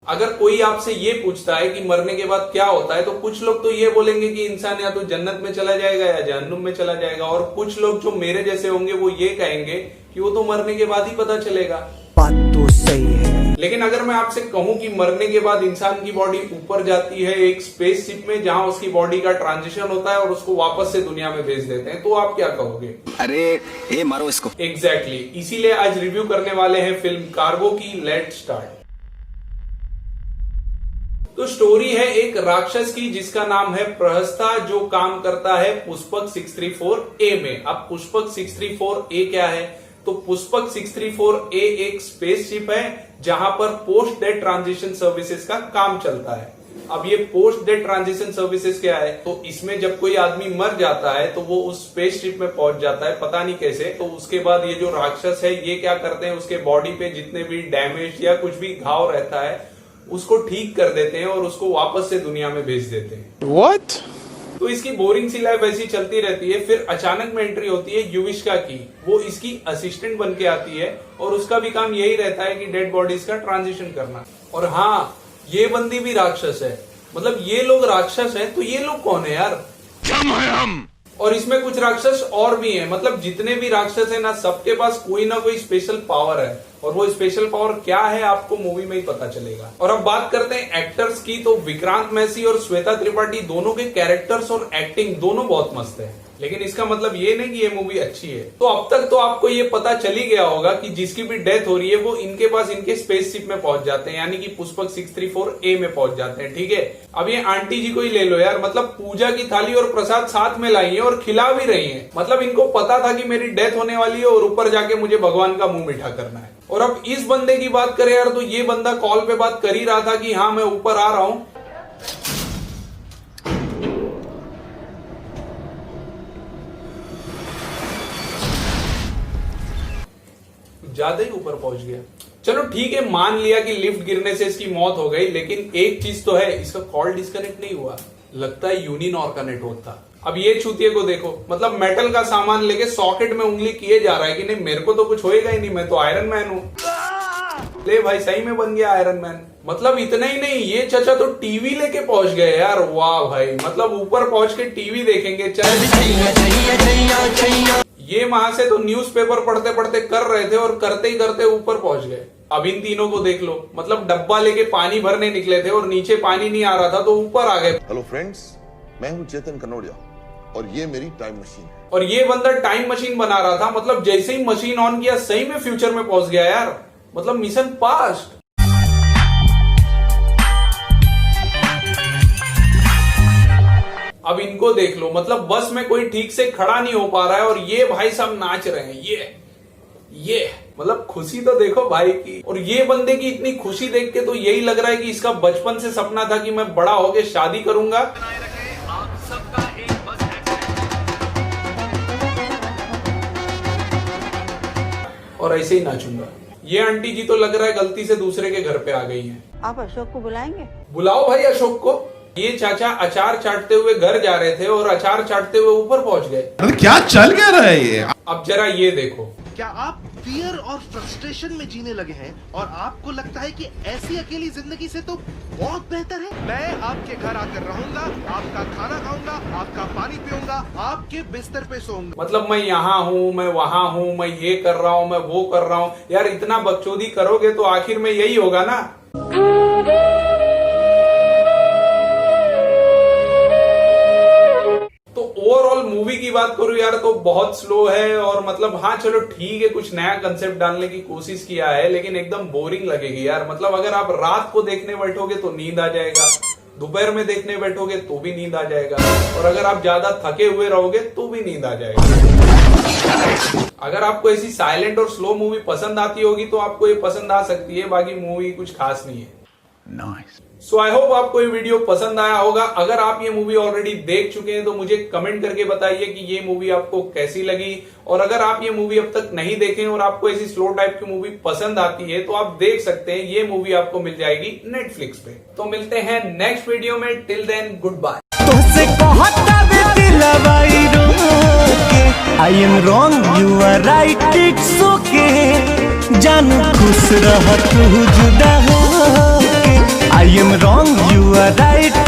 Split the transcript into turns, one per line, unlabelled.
अगर कोई आपसे ये पूछता है कि मरने के बाद क्या होता है, तो कुछ लोग तो ये बोलेंगे कि इंसान या तो जन्नत में चला जाएगा या जहन्नुम में चला जाएगा, और कुछ लोग जो मेरे जैसे होंगे वो ये कहेंगे कि वो तो मरने के बाद ही पता चलेगा।
बात तो सही है।
लेकिन अगर मैं आपसे कहूं कि मरने के बाद इंसान की बॉडी ऊपर जाती है एक स्पेसशिप में, जहां उसकी बॉडी का ट्रांजिशन होता है और उसको वापस से दुनिया में भेज देते हैं, तो आप क्या कहोगे?
अरे मारो इसको।
एग्जैक्टली इसीलिए आज रिव्यू करने वाले हैं फिल्म कार्गो की। Let's start. तो स्टोरी है एक राक्षस की जिसका नाम है प्रहस्ता, जो काम करता है पुष्पक 634A में। अब पुष्पक 634A क्या है? तो पुष्पक 634A एक स्पेसशिप है जहां पर पोस्ट डेथ ट्रांजिशन सर्विसेज का काम चलता है। अब ये पोस्ट डेथ ट्रांजिशन सर्विसेज क्या है? तो इसमें जब कोई आदमी मर जाता है तो वो उस स्पेसशिप में पहुंच जाता है, पता नहीं कैसे। तो उसके बाद ये जो राक्षस है ये क्या करते हैं, उसके बॉडी पे जितने भी डैमेज या कुछ भी घाव रहता है उसको ठीक कर देते हैं और उसको वापस से दुनिया में भेज देते हैं।
What?
तो इसकी बोरिंग सी लाइफ ऐसी चलती रहती है। फिर अचानक में एंट्री होती है युविष्का की। वो इसकी असिस्टेंट बन के आती है और उसका भी काम यही रहता है कि डेड बॉडीज का ट्रांजिशन करना। और हाँ, ये बंदी भी राक्षस है। मतलब ये लोग राक्षस हैं तो ये लोग कौन है यार? हम। और इसमें कुछ राक्षस और भी हैं। मतलब जितने भी राक्षस हैं ना, सबके पास कोई ना कोई स्पेशल पावर है, और वो स्पेशल पावर क्या है आपको मूवी में ही पता चलेगा। और अब बात करते हैं एक्टर्स की। तो विक्रांत मैसी और श्वेता त्रिपाठी दोनों के कैरेक्टर्स और एक्टिंग दोनों बहुत मस्त है, लेकिन इसका मतलब ये नहीं कि ये मूवी अच्छी है। तो अब तक तो आपको ये पता चल ही गया होगा कि जिसकी भी डेथ हो रही है वो इनके पास इनके स्पेसशिप में पहुंच जाते हैं, यानी कि पुष्पक 634A में पहुंच जाते हैं। ठीक है, अब ये आंटी जी को ही ले लो यार। मतलब पूजा की थाली और प्रसाद साथ में लाई है और खिला भी रही है। मतलब इनको पता था कि मेरी डेथ होने वाली है और ऊपर जाके मुझे भगवान का मुंह मीठा करना है। और अब इस बंदे की बात करें यार, तो ये बंदा कॉल पे बात कर ही रहा था कि हाँ मैं ऊपर आ रहा हूं। ज्यादा ही ऊपर पहुंच गया। चलो ठीक है, मान लिया कि लिफ्ट गिरने से इसकी मौत हो गई, लेकिन एक चीज तो है, इसका कॉल डिस्कनेक्ट नहीं हुआ। लगता है यूनिनॉर का नेटवर्क था। अब ये चूतिए को देखो, मतलब मेटल का सामान लेके सॉकेट में उंगली किए जा रहा है कि नहीं मेरे को तो कुछ होएगा ही नहीं, मैं तो आयरन मैन हूं। ले भाई, सही में बन गया आयरन मैन। मतलब इतना ही नहीं, ये चाचा तो टीवी लेके पहुंच गए यार। वाह भाई, मतलब ऊपर पहुंच के टीवी देखेंगे। ये वहां से तो न्यूज़पेपर पढ़ते पढ़ते कर रहे थे और करते ही करते ऊपर पहुंच गए। अब इन तीनों को देख लो, मतलब डब्बा लेके पानी भरने निकले थे और नीचे पानी नहीं आ रहा था तो ऊपर आ गए।
हेलो फ्रेंड्स, मैं हूं चेतन कनोडिया और ये मेरी टाइम मशीन है।
और ये बंदा टाइम मशीन बना रहा था। मतलब जैसे ही मशीन ऑन किया सही में फ्यूचर में पहुंच गया यार। मतलब मिशन पास्ट। अब इनको देख लो, मतलब बस में कोई ठीक से खड़ा नहीं हो पा रहा है और ये भाई सब नाच रहे हैं। ये मतलब खुशी तो देखो भाई की। और ये बंदे की इतनी खुशी देख के तो यही लग रहा है कि इसका बचपन से सपना था कि मैं बड़ा होके शादी करूंगा। और ऐसे ही नाचूंगा। ये आंटी जी तो लग रहा है गलती से दूसरे के घर पे आ गई हैं।
आप अशोक को बुलाएंगे?
बुलाओ भाई अशोक को। ये चाचा अचार चाटते हुए घर जा रहे थे और अचार चाटते हुए ऊपर पहुंच गए।
क्या चल क्या रहा है ये?
अब जरा ये देखो,
क्या आप फियर और फ्रस्ट्रेशन में जीने लगे हैं और आपको लगता है कि ऐसी अकेली जिंदगी से तो बहुत बेहतर है? मैं आपके घर आकर रहूंगा, आपका खाना खाऊंगा, आपका पानी पीऊंगा, आपके बिस्तर पे सोऊंगा।
मतलब मैं यहाँ हूँ, मैं वहां हूँ, मैं ये कर रहा हूँ, मैं वो कर रहा हूँ। यार इतना बकचोदी करोगे तो आखिर में यही होगा ना। तो ओवरऑल मूवी की बात करूं यार तो बहुत स्लो है। और मतलब हाँ चलो ठीक है, कुछ नया कंसेप्ट डालने की कोशिश किया है, लेकिन एकदम बोरिंग लगेगी यार। मतलब अगर आप रात को देखने बैठोगे तो नींद आ जाएगा, दोपहर में देखने बैठोगे तो भी नींद आ जाएगा, और अगर आप ज्यादा थके हुए रहोगे तो भी नींद आ जाएगा। अगर आपको ऐसी साइलेंट और स्लो मूवी पसंद आती होगी तो आपको ये पसंद आ सकती है, बाकी मूवी कुछ खास नहीं है।
Nice.
सो आई होप आपको ये वीडियो पसंद आया होगा। अगर आप ये मूवी ऑलरेडी देख चुके हैं तो मुझे कमेंट करके बताइए कि ये मूवी आपको कैसी लगी। और अगर आप ये मूवी अब तक नहीं देखें और आपको ऐसी स्लो टाइप की मूवी पसंद आती है तो आप देख सकते हैं, ये मूवी आपको मिल जाएगी नेटफ्लिक्स पे। तो मिलते हैं नेक्स्ट वीडियो में। Till then good bye.
I am wrong, you are right, it's okay. जानू खुश रह तू जुदा हो के। are right.